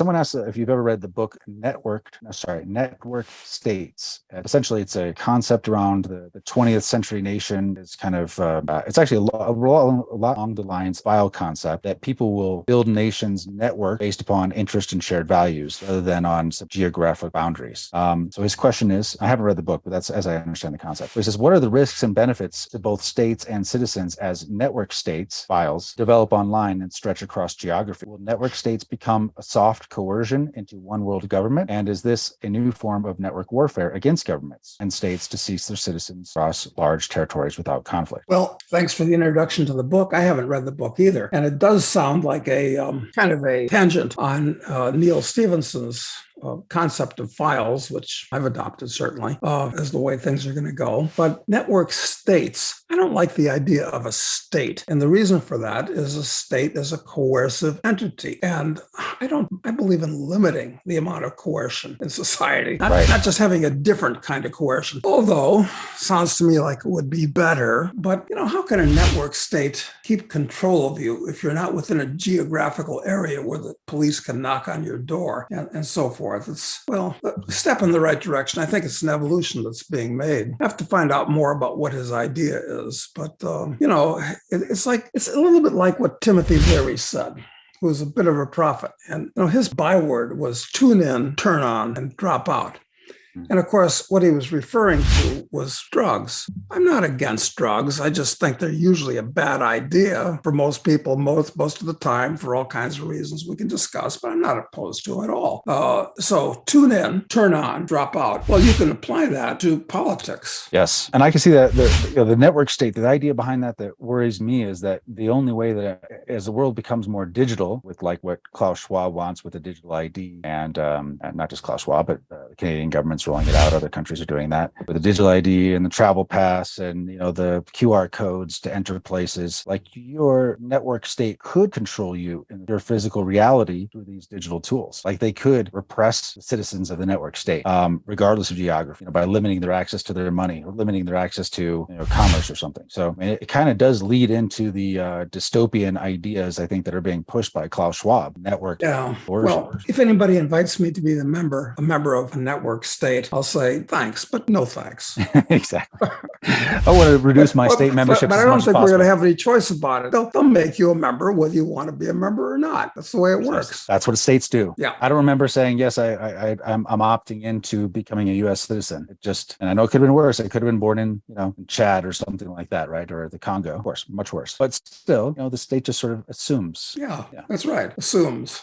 someone asked if you've ever read the book Network States. Essentially, it's a concept around the 20th century nation. It's kind of, it's actually a lot along the lines file concept that people will build nations network based upon interest and shared values rather than on some geographic boundaries. So his question is, I haven't read the book, but that's as I understand the concept. So he says, what are the risks and benefits to both states and citizens as network states files develop online and stretch across geography? Will network states become a soft coercion into one world government? And is this a new form of network warfare against governments and states to seize their citizens across large territories without conflict? Well, thanks for the introduction to the book. I haven't read the book either. And it does sound like a kind of a tangent on Neil Stephenson's concept of files, which I've adopted certainly as the way things are going to go. But network states, I don't like the idea of a state. And the reason for that is a state is a coercive entity. And I believe in limiting the amount of coercion in society, not just having a different kind of coercion. Although, sounds to me like it would be better. But, how can a network state keep control of you if you're not within a geographical area where the police can knock on your door and so forth? It's, a step in the right direction. I think it's an evolution that's being made. I have to find out more about what his idea is. But, it's a little bit like what Timothy Leary said, who was a bit of a prophet. And his byword was tune in, turn on, and drop out. And of course, what he was referring to was drugs. I'm not against drugs. I just think they're usually a bad idea for most people, most of the time, for all kinds of reasons we can discuss, but I'm not opposed to it at all. So tune in, turn on, drop out. Well, you can apply that to politics. Yes. And I can see that the network state, the idea behind that worries me is that the only way that as the world becomes more digital, with like what Klaus Schwab wants with the digital ID, and not just Klaus Schwab, but the Canadian government's rolling it out. Other countries are doing that with the digital ID and the travel pass and the QR codes to enter places. Like, your network state could control you in your physical reality through these digital tools. Like, they could repress the citizens of the network state, regardless of geography, by limiting their access to their money or limiting their access to commerce or something. So it kind of does lead into the dystopian ideas, I think, that are being pushed by Klaus Schwab. Network. Yeah. Well, if anybody invites me to be a member of a network state, I'll say thanks, but no thanks. Exactly. I want to reduce my state membership. But I don't think we're going to have any choice about it. They'll make you a member whether you want to be a member or not. That's the way it works. That's what states do. Yeah. I don't remember saying, yes, I'm opting into becoming a U.S. citizen. And I know it could have been worse. I could have been born in Chad or something like that, right? Or the Congo. Of course, much worse. But still, the state just sort of assumes. Yeah, that's right. Assumes.